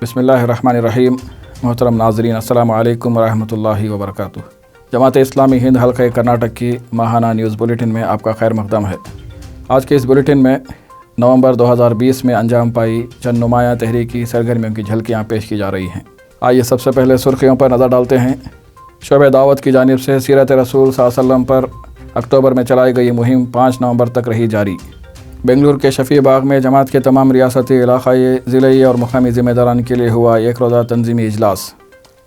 बिस्मिल्लाहिर्रहमानिर्रहीम। मोहतरम नाज़रीन, अस्सलामु अलैकुम वरहमतुल्लाहि वबरकातुहू। जमात इस्लामी हिंद हल्का कर्नाटक की माहाना न्यूज़ बुलेटिन में आपका खैर मक़दम है। आज के इस बुलेटिन में नवंबर 2020 में अंजाम पाई चंद नुमायाँ तहरीकी सरगर्मियों की झलकियाँ पेश की जा रही हैं। आइए सबसे पहले सुर्खियों पर नज़र डालते हैं। शोबे दावत की जानिब से सीरत रसूल सल्लल्लाहु अलैहि वसल्लम पर अक्टूबर में चलाई गई मुहिम 5 नवंबर तक रही जारी। बेंगलुरु के शफीबाग में जमात के तमाम रियासती, इलाक़ाई, ज़िले और मुकामी ज़िम्मेदारान के लिए हुआ एक रोज़ा तंजीमी इजलास।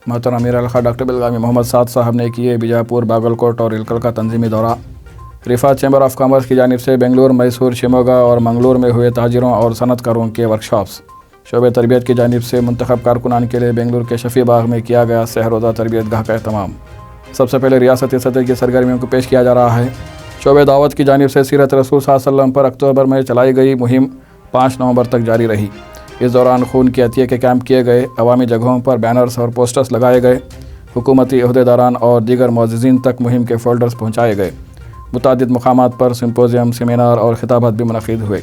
मोहतरम अमीर-ए-हल्का डॉक्टर बिलगामी मोहम्मद साद साहब ने किए बीजापुर, बागलकोट और इलकल का तंजीमी दौरा। रिफात चैम्बर ऑफ कॉमर्स की जानिब से बेंगलुरु, मैसूर, शिमोगा और मंगलूर में हुए ताजिरों और सनतकारों के वर्कशॉप्स। शोबे तरबियत की जानिब से मुंतखब कारकुनान के लिए बेंगलुरु के शफीबाग में किया गया सह रोज़ा तरबियत गाह का एहतमाम। सबसे पहले रियासती सतह की सरगर्मियों को पेश किया जा रहा है। शोबे दावत की जानिब से सीरत रसूल सल्लल्लाहु अलैहि वसल्लम पर अक्टूबर में चलाई गई मुहिम 5 नवंबर तक जारी रही। इस दौरान खून की अतिया के कैंप किए गए, अवामी जगहों पर बैनर्स और पोस्टर्स लगाए गए, हुकूमती अहदेदारान और दीगर मुअज़्ज़िज़ीन तक मुहिम के फ़ोल्डर्स पहुँचाए गए। मुतादिद मकामात पर सिम्पोजियम, सेमिनार और खिताबात भी मुनक़िद हुए।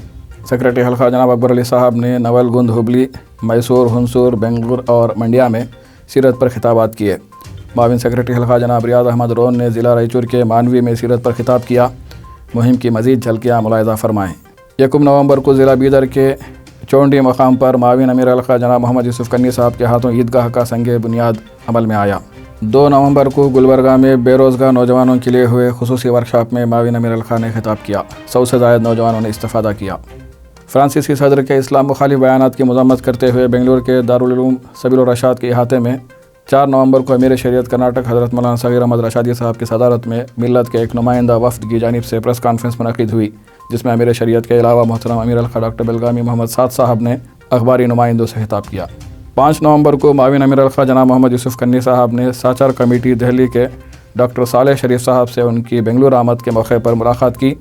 सेक्रेटरी हल्का जनाब अकबर अली साहब ने नवलगुंद, हुबली, मैसूर, हुंसूर, बेंगलुरु और मंडिया में सीरत पर खिताबात किए। माविन सेक्रेटरी हल्का जनाब रियाद अहमद रोन ने ज़िला रायचूर के मानवी में सीरत पर खिताब किया। मुहिम की मज़ीद झलकियाँ मुलाहिज़ा फरमाएँ। 1 नवंबर को ज़िला बीदर के चौंडी मकाम पर माविन अमीर-ए-हल्का जनाब मोहम्मद यूसुफ कन्नी साहब के हाथों ईदगाह का संगे बुनियाद अमल में आया। 2 नवंबर को गुलबर्गा में बेरोज़गार नौजवानों के लिए हुए खुसूसी वर्कशॉप में माविन अमीर-ए-हल्का ने खिताब किया। 100 से ज़ायद नौजवानों ने इस्तिफ़ादा किया। फ्रांसीसी सदर के इस्लाम मुखालिफ बयानात की मज़म्मत करते हुए बेंगलुरु के दारुल उलूम सबील रशाद के अहाते में 4 नवंबर को अमीर शरीयत कर्नाटक हज़रत मौलाना सगीर अहमद रशादी साहब की सदारत में मिल्लत के एक नुमाइंदा वफ़द की जानिब से प्रेस कॉन्फ्रेंस मुनक़िद हुई, जिसमें अमीर शरीयत के अलावा मोहतरम अमीर-ए-हल्का डॉक्टर बिलगामी मोहम्मद साद साहब ने अखबारी नुमाइंदों से खिताब किया। 5 नवंबर को माविन अमीर-ए-हल्का जनाब मोहम्मद यूसुफ कन्नी साहब ने साचार कमेटी दिल्ली के डॉक्टर स्वालेह शरीफ साहब से उनकी बेंगलुरु आमद के मौके पर मुलाकात की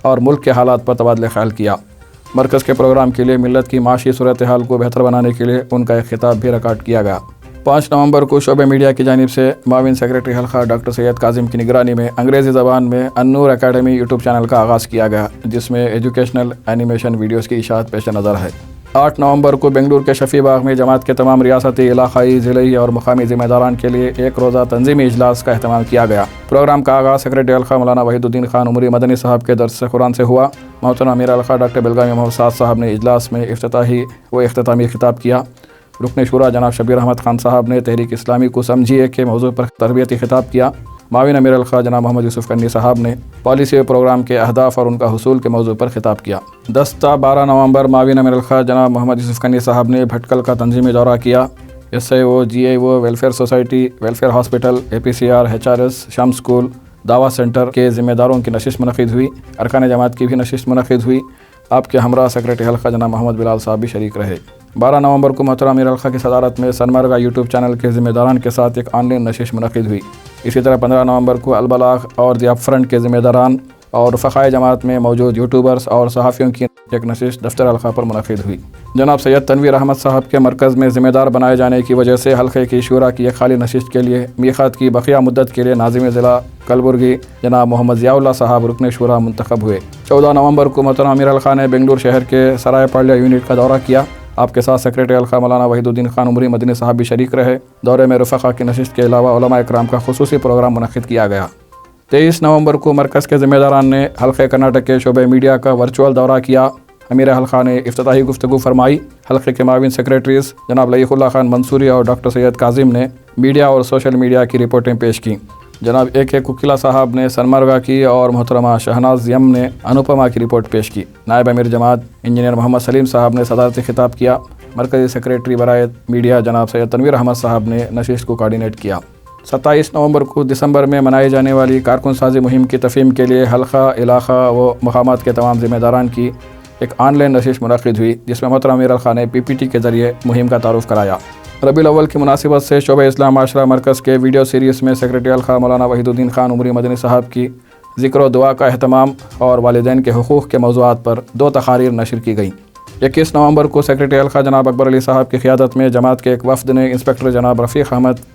और मुल्क के हालात पर तबादला ख्याल किया। मरकज़ के प्रोग्राम के लिए मिल्लत की माशी सूरत हाल को बेहतर बनाने के लिए उनका एक खिताब भी रिकॉर्ड किया गया। 5 नवंबर को शोबे मीडिया की जानिब से माविन सेक्रेटरी हल्का डॉक्टर सैयद काजिम की निगरानी में अंग्रेज़ी ज़बान में अन्नूर अकेडमी यूट्यूब चैनल का आगाज़ किया गया, जिसमें एजुकेशनल एनिमेशन वीडियोज़ की इशाअत पेश नज़र है। 8 नवंबर को बेंगलुरु के शफीबाग में जमात के तमाम रियासती, इलाक़ाई, ज़िले और मुकामी ज़िम्मेदारान के लिए एक रोज़ा तंजीमी इजलास का अहतमाम किया गया। प्रोग्राम का आगाज़ सेक्रेटरी हल्का मौलाना वहीदुद्दीन खान उमरी मदनी साहब के दर्स कुरान से हुआ। मोहतरम अमीर-ए-हल्का डॉक्टर बिलगामी मोहम्मद साद साहब ने इजलास में इफ्तिताही व इख्तितामी खिताब किया। रुकन शूरा जनाब शबीर अहमद खान साहब ने तहरीक इस्लामी को समझिए के मौजू पर तरबियती खिताब किया। माविन अमीर-ए-हल्का जनाब मोहम्मद यूसुफ कन्नी साहब ने पॉलिसी प्रोग्राम के अहदाफ और उनका हुसूल के मौजू पर खिताब किया। 10-12 नवंबर माविन अमीर-ए-हल्का जनाब मोहम्मद यूसुफ कन्नी साहब ने भटकल का तंजीमी दौरा किया। SIO, GIO, welfare society, welfare hospital, APCR, HRS, शम स्कूल, दावा सेंटर के ज़िम्मेदारों की नशिश मुनक़िद हुई। अरकान जमात की भी नशिश मुनक़िद हुई। आपके हमरा सेक्रेटरी हल्का जनाब मोहम्मद बिलाल साहब भी शरीक रहे। 12 नवंबर को मोहतरम अमीर-ए-हल्का की सदारत में सनमरगा यूट्यूब चैनल के ज़िम्मेदारान के साथ एक ऑनलाइन नशिश मुनक़िद हुई। इसी तरह 15 नवंबर को अलबलाग और द अपफ्रंट के ज़िम्मेदारान और फ़क़ाए जमात में मौजूद यूट्यूबर्स और सहाफ़ियों की एक नशिश दफ्तर हल्का पर मुनक़िद हुई। जनाब सैयद तनवीर अहमद साहब के मरकज़ में ज़िम्मेदार बनाए जाने की वजह से हल्के की शूरा की एक खाली नशिश के लिए मीक़ात की बक़िया मुद्दत के लिए नाज़िम ज़िला कलबुर्गी जनाब मोहम्मद ज़ियाउल्लाह साहब रुकन शूरा मुंतखब हुए। 14 नवंबर को मोहतरम अमीर-ए-हल्का ने बेंगलुरु शहर के सराय पाल्या यूनिट का दौरा किया। आपके साथ सेक्रेटरी हल्का मौलाना वहीदुद्दीन खान उमरी मदनी साहब भी शरीक रहे। दौरे में रफ़क़ा की नशिस्त के अलावा उलमा इकराम का खुसूसी प्रोग्राम मुनक़िद किया गया। 23 नवंबर को मरकज़ के ज़िम्मेदारान ने हल्के कर्नाटक के शोबे मीडिया का वर्चुअल दौरा किया। अमीर-ए-हल्का ने इफ्तिताही गुफ्तगू फरमाई। हल्के के माविन सेक्रेटरीज़ जनाब लईक़ुल्लाह खान मंसूरी और डॉक्टर सैयद काजिम ने मीडिया और सोशल मीडिया की रिपोर्टें पेश की। जनाब AK कुकिला साहब ने सनमरगा की और मोहतरमा शहनाज यम ने अनुपमा की रिपोर्ट पेश की। नायब अमीर जमात इंजीनियर मोहम्मद सलीम साहब ने सदारती खिताब किया। मरकज़ी सेक्रेटरी बराए मीडिया जनाब सैयद तनवीर अहमद साहब ने नशिश को कोऑर्डिनेट किया। 27 नवंबर को दिसंबर में मनाई जाने वाली कारकुन साजी मुहिम की तफ़हीम के लिए हल्का, इलाक़ा व मकामात के तमाम ज़िम्मेदारान की एक ऑनलाइन नशिश मुनक़िद हुई, जिसमें मोहतरम अमीर-ए-हल्का ने PPT के ज़रिए मुहिम का तारुफ़ कराया। रबीउल अव्वल की मुनासिबत से शोबे इस्लाम माशरा मरकज़ के वीडियो सीरीज़ में सेक्रेटरी हल्का मौलाना वहीदुद्दीन खान उमरी मदनी साहब की ज़िक्र व दुआ का अहतमाम और वालिदैन के हुकूक़ के मौज़ूआत पर 2 तक़ारीर नशर की गई। 21 नवंबर को सेक्रेटरी हल्का जनाब अकबर अली साहब की क़ियादत में जमात के एक वफ़द ने इंस्पेक्टर जनाब रफ़ीक़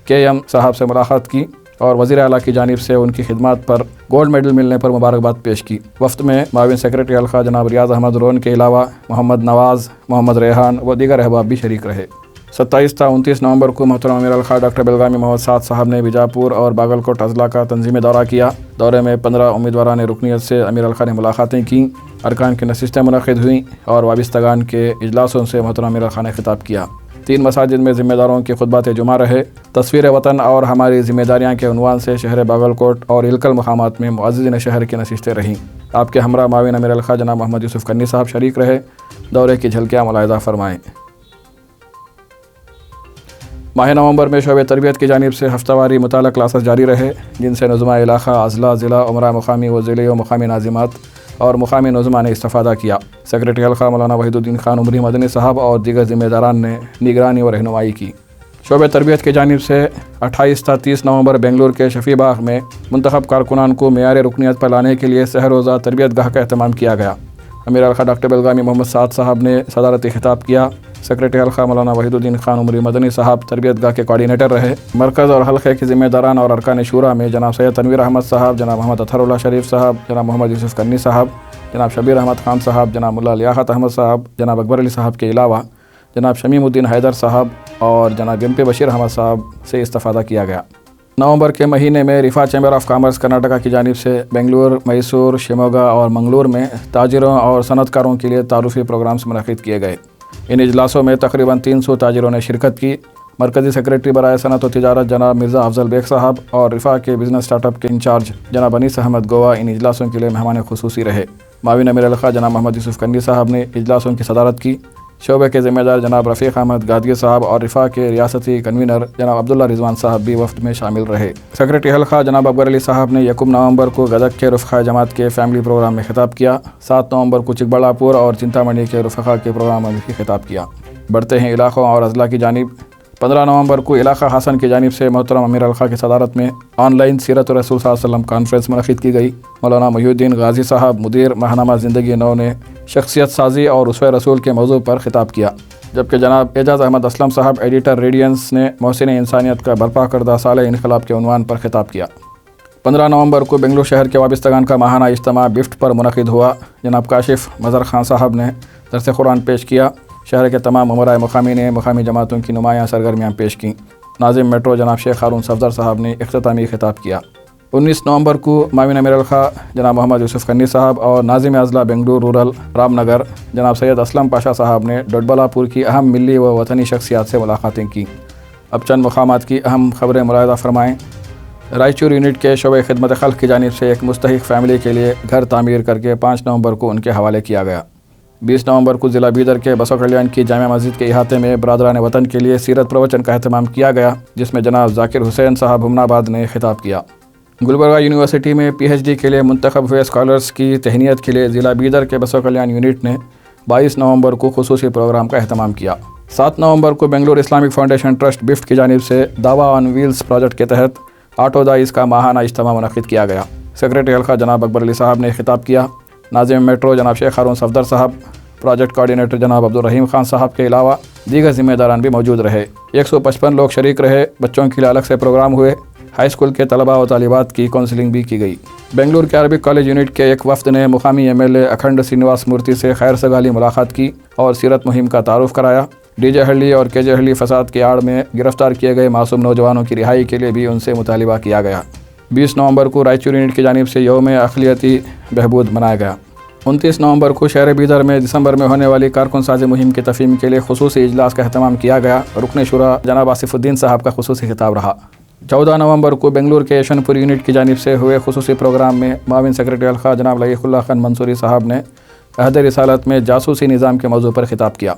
K.M साहब से मुलाकात की और वज़ीर आला की जानिब से उनकी खिदमत पर गोल्ड मेडल मिलने पर मुबारकबाद पेश की। वफ़द में माविन सेक्रेटरी हल्का जनाब रियाज अहमद रोन के अलावा मोहम्मद नवाज़, मोहम्मद रेहान व दीगर अहबाब भी शरीक रहे। 27 تا 29 नवंबर को मोहतरम अमीर-ए-हल्का डॉक्टर बेलगामी मोहम्मद साद साहब ने बीजापुर और बागलकोट अजला का तंजीमी दौरा किया। दौरे में 15 उम्मीदवारान रुकनीत से अमीर-ए-हल्का ने मुलाकातें की, अरकान की नशिस्तें मुनक़िद हुईं और वाबिस्तगान के इजलासों से मोहतरम अमीर-ए-हल्का ने खिताब किया। 3 मसाजिद में ज़िम्मेदारों के खुतबात जुमा रहे। तस्वीर वतन और हमारी ज़िम्मेदारियाँ के उन्वान से शहर बागलकोट और इलकल मकामात में मुअज़्ज़िज़ीन शहर की नशिस्तें रहीं। आपके हमरा माविन अमीर-ए-हल्का जनाब मोहम्मद यूसुफ कन्नी साहब शरीक रहे। दौरे की झलकियाँ मुलाहिज़ा फरमाएँ। माह नवंबर में शोबे तरबियत की जानिब से हफ्तावारी मुताला क्लासेस जारी रहे, जिनसे नज़मा इलाक़ा, अज़ला, ज़िला, उमरा मुकामी व ज़िले व मुकामी नाज़िमात और मुकामी नज़मा ने इस्तिफ़ादा किया। सेक्रेटरी हल्का मौलाना वहीदुद्दीन खान उमरी मदनी साहब और दीगर ज़िम्मेदारान ने निगरानी व रहनुमाई की। शोबे तरबियत की जानिब से 28 ta 30 नवंबर बेंगलुरु के शफीबाग में मुंतखब कारकुनान को मेयार रुकनीत पर लाने के लिए सहर रोज़ा तरबियत गाह का अहतमाम किया गया। अमीर-ए-हल्का डॉक्टर बेलगामी मोहम्मद साद साहब ने सदारती खिताब किया। सेक्रेटरी हल्का मौलाना वहीदुद्दीन खान उमरी मदनी साहब तरबियत गाह के कोऑर्डिनेटर रहे। मरकज़ और हल्के के ज़िम्मेदारान और अरकान शूरा में जनाब सैयद तनवीर अहमद साहब, जनाब मोहम्मद अतहरुल्लाह शरीफ साहब, जनाब मोहम्मद यूसुफ कन्नी साहब, जनाब शबीर अहमद खान साहब, जनाब मुल्ला लियाकत अहमद साहब, जनाब अकबर अली साहब के अलावा जनाब शमीमुद्दीन हैदर साहब और जनाब एम.पी. बशीर अहमद साहब से इस्तिफ़ादा किया गया। नवंबर के महीने में रिफा चैम्बर ऑफ कॉमर्स कर्नाटका की जानिब से बेंगलुरु, मैसूर, शिमोगा और मंगलूर में ताजिरों और सनतकारों के लिए तारुफ़ी प्रोग्राम्स मुनक़िद किए गए। इन इजलासों में तकरीबन 300 ताजिरों ने शिरकत की। मरकज़ी सेक्रेटरी बराए सनत व तिजारत जनाब मिर्ज़ा अफजल बेग साहब और रिफा के बिज़नेस स्टार्टअप के इंचार्ज जनाब अनीस अहमद गोवा इन इजलासों के लिए मेहमान खुसूसी रहे। माविन अमीर-ए-हल्का जनाब मोहम्मद यूसुफ कन्नी साहब ने इजलासों की सदारत की। शोबे के ज़िम्मेदार जनाब रफ़ीक अहमद गादगी साहब और रिफा के रियासती कन्वीनर जनाब अब्दुल्ला रिजवान साहब भी वफ्द में शामिल रहे। सेक्रेटरी हल्का जनाब अकबर अली साहब ने 1 नवंबर को गदक के रुफ़क़ा जमात के फैमिली प्रोग्राम में खिताब किया। 7 नवंबर को चिकबल्लापुर और चिंतामणि के रुफ़क़ा के प्रोग्राम में भी खिताब किया। बढ़ते हैं इलाक़ों और अज़ला की जानिब। 15 नवंबर को इलाक़ा हसन की जानिब से मोहतरम अमीर-ए-हल्का की सदारत में ऑनलाइन सीरत रसूल सल्लल्लाहु अलैहि वसल्लम कॉन्फ्रेंस मुनक़िद की गई। मौलाना वहीउद्दीन गाजी साहब मुदीर माहनामा ज़िंदगी नौ ने शख्सियत साजी और उसवे रसूल के मौजू पर खिताब किया, जबकि जनाब एजाज़ अहमद असलम साहब एडिटर रेडियंस ने मोहसिन इंसानियत का बर्पा करदा साल इनकलाब के उन्वान पर खिताब किया। 15 नवंबर को बेंगलुरु शहर के वाबिस्तगान का माहाना इज्तिमा बिफ्ट पर मुनक़िद हुआ। जनाब काशिफ मज़हर खान साहब ने दरस कुरान पेश किया। शहर के तमाम उमराए मुकामी ने मुकामी जमातों की नुमायाँ सरगर्मियाँ पेश की। नाज़िम मेट्रो जनाब शेख कारून सफदर साहब ने इख्तितामी खिताब किया। 19 नवंबर को माविन अमीर-ए-हल्का जनाब मोहम्मद यूसुफ कन्नी साहब और नाज़िम अज़ला बेंगलुरु रूरल रामनगर जनाब सैयद असलम पाशा साहब ने डोडबलापुर की अहम मिली व वतनी शख्सियात से मुलाकातें की। अब चंद मकामात की अहम खबरें मुलाहिज़ा फरमाएँ। रायचूर यूनिट के शोबे खिदमत खल्क़ की जानिब से एक मुस्तहिक़ फैमिली के लिए घर तामीर करके 5 नवंबर को उनके हवाले किया गया। 20 नवंबर को ज़िला बीदर के बसो कल्याण की जामिया मस्जिद के अहाते में बरादरान वतन के लिए सीरत प्रवचन का अहतमाम किया गया, जिसमें जनाब ज़ाकिर हुसैन साहब हुमनाबाद ने खिताब किया। गुलबर्गा यूनिवर्सिटी में PhD के लिए मुंतखब हुए स्कॉलर्स की तहनीत के लिए ज़िला बीदर के बसो कल्याण यूनिट ने 22 नवंबर को खुसूसी प्रोग्राम का अहतमाम किया। 7 नवंबर को बेंगलुरु इस्लामिक फाउंडेशन ट्रस्ट बिफ्ट की जानिब से दावा ऑन व्हील्स प्रोजेक्ट के तहत ऑटो दाइस का माहाना इज्तिमा मुनक़िद किया गया। सेक्रेटरी हल्का जनाब अकबर अली साहब ने खिताब किया। नाज़िम मेट्रो जनाब शेख कारून सफदर साहब, प्रोजेक्ट कोऑर्डिनेटर जनाब अब्दुल रहीम खान साहब के अलावा दीगर ज़िम्मेदारान भी मौजूद रहे। 155 लोग शरीक रहे। बच्चों के लिए अलग से प्रोग्राम हुए। हाई स्कूल के तलबा व तालिबात की काउंसलिंग भी की गई। बेंगलुरु के अरबिक कॉलेज यूनिट के एक वफ्द ने मुकामी MLA अखंड श्रीनिवास मूर्ति से खैर सगाली मुलाकात की और सीरत मुहिम का तारुफ कराया। DJ हल्ली और KJ हल्ली फसाद की आड़ में गिरफ्तार किए गए मासूम नौजवानों की रिहाई के लिए भी उनसे मुतालिबा किया गया। 20 नवंबर को रायचूर यूनिट की जानिब से यौम अक़लियती बहबूद मनाया गया। 29 नवंबर को शहर बीदर में दिसंबर में होने वाली कारकुन साजी मुहिम की तफ़हीम के लिए खुसूसी इजलास का अहतमाम किया गया। रुकन शूरा जनाब आसिफुद्दीन साहब का खुसूसी खिताब रहा। 14 नवंबर को बेंगलुरु के यशवंतपुर यूनिट की जानिब से हुए खुसूसी प्रोग्राम में माविन सेक्रेटरी हल्का जनाब लईक़ुल्लाह खान मंसूरी साहब ने अहद रिसालत में जासूसी निज़ाम के मौजू पर खिताब किया।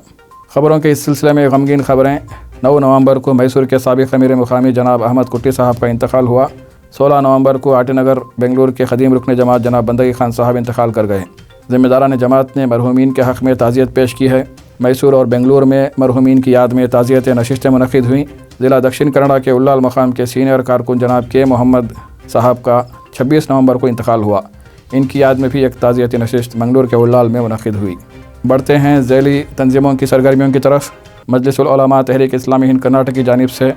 ख़बरों के इस सिलसिले में गमगीन खबरें। 9 नवंबर को मैसूर के साबिक़ अमीर मुकामी जनाब अहमद कुट्टी साहब का इंतकाल हुआ। 16 नवंबर को आटीनगर बेंगलुरु के ख़दीम रुकन जमात जनाब बंदगी खान साहब इंतकाल कर गए। ज़िम्मेदारान जमात ने मरहूमीन के हक़ में ताज़ियत पेश की है। मैसूर और बेंगलुरु में मरहूमीन की याद में ताज़ियत नशिस्तें मुनक़िद हुईं। ज़िला दक्षिण कन्नड़ा के उल्लाल मकाम के सीनियर कारकुन जनाब K.M साहब का 26 नवंबर को इंतकाल हुआ। इनकी याद में भी एक ताज़ियती नशिस्त मंगलूर के उल्लाल में मुनक़िद हुई। बढ़ते हैं ज़ैली तंजीमों की सरगर्मियों की तरफ। मजलिसुल उलमा तहरीक इस्लामी हिंद कर्नाटक की जानिब से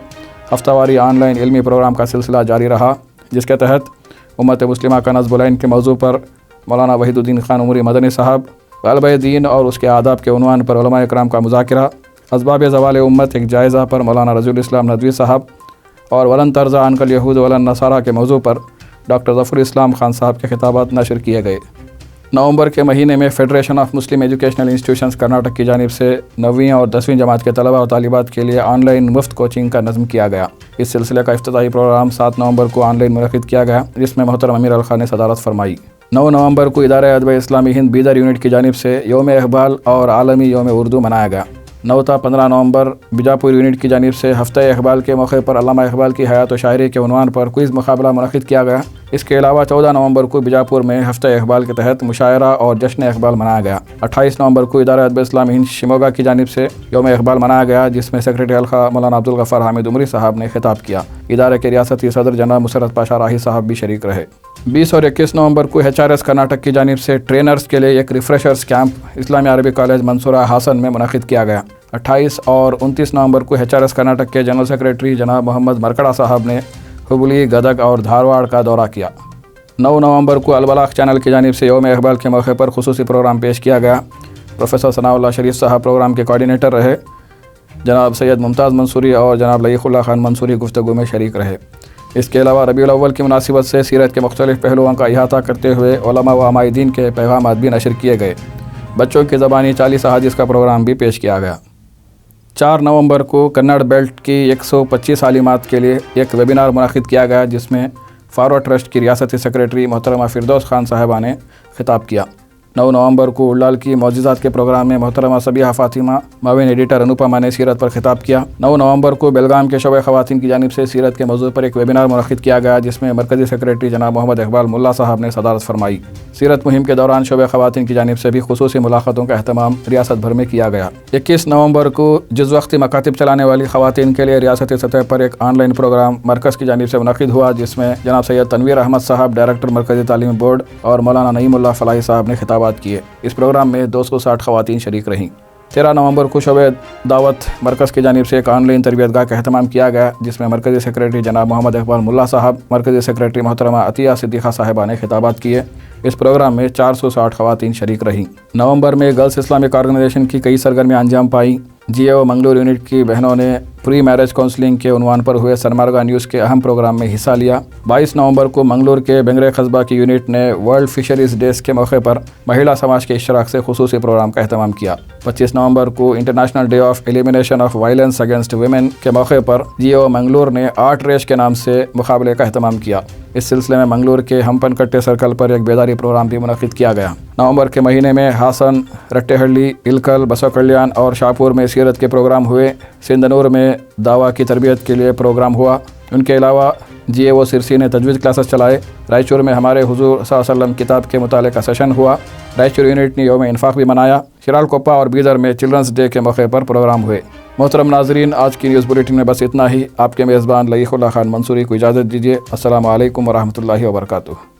हफ्तावारी ऑनलाइन इल्मी प्रोग्राम का सिलसिला जारी रहा, जिसके तहत उम्मत मुस्लिमा का नज़्ब-उल-आइन के मौजू पर मौलाना वहीदुद्दीन खान उमरी मदनी साहब ग़लबे दीन और उसके आदाब के उन्वान पर उलमा इकराम का मुज़ाकिरा, اسباب ज़वाल उम्मत एक जायज़ा पर मौलाना रज़ीउल इस्लाम नदवी साहब और वलन तर्ज़ा अनकल यहूद वलन नसारा के मौजू पर डॉक्टर ज़फ़रुल इस्लाम खान साहब के खिताबात नशर किए गए। नवंबर के महीने में federation of Muslim educational institutions Karnataka की जानिब से 9वीं और 10वीं जमात के तलबा और तालिबात के लिए ऑनलाइन मुफ्त कोचिंग का नज़्म किया गया। इस सिलसिले का इफ्तिताही प्रोग्राम 7 नवंबर को ऑनलाइन मुनक़िद किया गया, जिसमें मोहतरम अमीर-ए-हल्क़ा ने सदारत फरमाई। 9 नवंबर को इदारे अदब इस्लामी हिंद बीदर यूनिट की जानिब से योम इक़बाल और आलमी योम उर्दू मनाया गया। 9 ता 15 नवंबर बिजापुर यूनिट की जानिब से हफ्ते इक़बाल के मौके पर अल्लामा इक़बाल की हयात व शायरी के उन्वान पर क्विज़ मुकाबला मुनक़िद किया गया। इसके अलावा 14 नवंबर को बिजापुर में हफ्ते इक़बाल के तहत मुशायरा और जश्न इक़बाल मनाया गया। 28 नवंबर को इदारा अदब इस्लामी हिंद शिमोगा की जानिब से योम इक़बाल मनाया गया, जिसमें सेक्रेटरी हल्का मौलाना अब्दुल गफ़ार हामिद उमरी साहब ने खिताब किया। इदारे के रियासती सदर जनाब मुसरत पाशा राही साहब भी शरीक रहे। 20 और 21 नवंबर को HRS कर्नाटक की जानिब से ट्रेनर्स के लिए एक रिफ्रेशर्स कैंप इस्लामी अरबी कॉलेज मंसूरा हासन में मुनक़िद किया गया। 28 और 29 नवंबर को HRS कर्नाटक के जनरल सेक्रेटरी जनाब मोहम्मद मरकड़ा साहब ने हुबली, गदग और धारवाड़ का दौरा किया। 9 नवंबर को अलबलाग चैनल की जानिब से योम इक़बाल के मौके पर खुसूसी प्रोग्राम पेश किया गया। प्रोफेसर सनाउल्लाह शरीफ साहब प्रोग्राम के कोऑर्डिनेटर रहे। जनाब सैयद मुमताज़ मंसूरी और जनाब लईक़ुल्लाह खान मंसूरी गुफ्तगू में शरीक रहे। इसके अलावा रबीउल अव्वल की मुनासिबत से सीरत के मुख्तलिफ़ पहलुओं का इहाता करते हुए उलमा व अमायदीन के पैगामात भी नशर किए गए। बच्चों की ज़बानी 40 अहादीस का प्रोग्राम भी पेश किया गया। 4 नवंबर को कन्नड़ बेल्ट की 125 आलिमात के लिए एक वेबिनार मुनक़िद किया गया, जिसमें फारवर्ड ट्रस्ट की रियासती सेक्रेटरी मोहतरमा फ़िरदौस खान साहिबा ने खिताब किया। 9 नवंबर को उल्लाल की मौजिज़ात के प्रोग्राम में मोहतरमा सबिहा फ़ातिमा माविन एडिटर अनुपमा ने सीरत पर खिताब किया। 9 नवंबर को बेलगाम के शोबे ख़वातीन की जानिब से सीरत के मौजू पर एक वेबिनार मुनक़िद किया गया, जिसमें मरकज़ी सेक्रेटरी जनाब मोहम्मद इक़बाल मुल्ला साहब ने सदारत फरमाई। सीरत मुहिम के दौरान शोबे ख़वातीन की जानिब से भी खुसूसी मुलाक़ातों का अहतमाम रियासत भर में किया गया। 21 नवंबर को जिस वक्ती मकातिब चलाने वाली ख़वातीन के लिए रियासती सतह पर एक ऑनलाइन प्रोग्राम मरकज़ की जानिब से मुनक़िद हुआ, जिसमें जनाब सैयद तनवीर अहमद साहब डायरेक्टर मरकज़ी तालीमी बोर्ड और मौलाना नईमुल्लाह फ़लाही साहब ने खिताबात किए। इस प्रोग्राम में 260 ख़वातीन शरीक रहीं। 13 नवंबर को शोबे दावत मरकज़ की जानिब से एक ऑनलाइन तरबियतगाह का अहतमाम किया गया, जिसमें मरकज़ी सेक्रेटरी जनाब मोहम्मद इक़बाल मुल्ला साहब, मरकज़ी सेक्रेटरी मोहतरमा अतिया सिद्दीक़ा साहिबा ने खिताबात किए। इस प्रोग्राम में 460 ख़वातीन शरीक रहीं। नवंबर में गर्ल्स इस्लामिक ऑर्गेनाइजेशन की कई सरगर्मियाँ अंजाम पाई। GAO मंगलूर यूनिट की बहनों ने प्री मैरिज काउंसलिंग के उन्वान पर हुए सरमारगा न्यूज़ के अहम प्रोग्राम में हिस्सा लिया। 22 नवंबर को मंगलूर के बेंगरे कस्बा की यूनिट ने वर्ल्ड फिशरीज़ डेज़ के मौके पर महिला समाज के इश्तराक से खुसूसी प्रोग्राम का अहतमाम किया। 25 नवंबर को international day of elimination of violence against women के मौके पर GAO मंगलूर ने आर्ट रेस के नाम से मुकाबले का अहतमाम किया। इस सिलसिले में मंगलूर के हमपन कट्टे सर्कल पर एक बेदारी प्रोग्राम भी मुनक़िद किया गया। नवंबर के महीने में हासन, रट्टेहल्ली, इलकल, बसव कल्याण और शाहपुर में सीरत के प्रोग्राम हुए। सिंधनूर में दावा की तरबियत के लिए प्रोग्राम हुआ। उनके अलावा GAO सिरसी ने तजवीज़ क्लासेस चलाए। रायचूर में हमारे हुजूर सल्लल्लाहु अलैहि वसल्लम किताब के मुताले का सेशन हुआ। रायचूर यूनिट ने योम इन्फाक भी मनाया। शिरालकोपा और बीदर में चिल्ड्रंस डे के मौके पर प्रोग्राम हुए। मोहतरम नाजरीन, आज की न्यूज़ बुलेटिन में बस इतना ही। आपके मेज़बान लईक़ुल्लाह खान मंसूरी को इजाज़त दीजिए। अस्सलामु अलैकुम व रहमतुल्लाहि व बरकातुहू।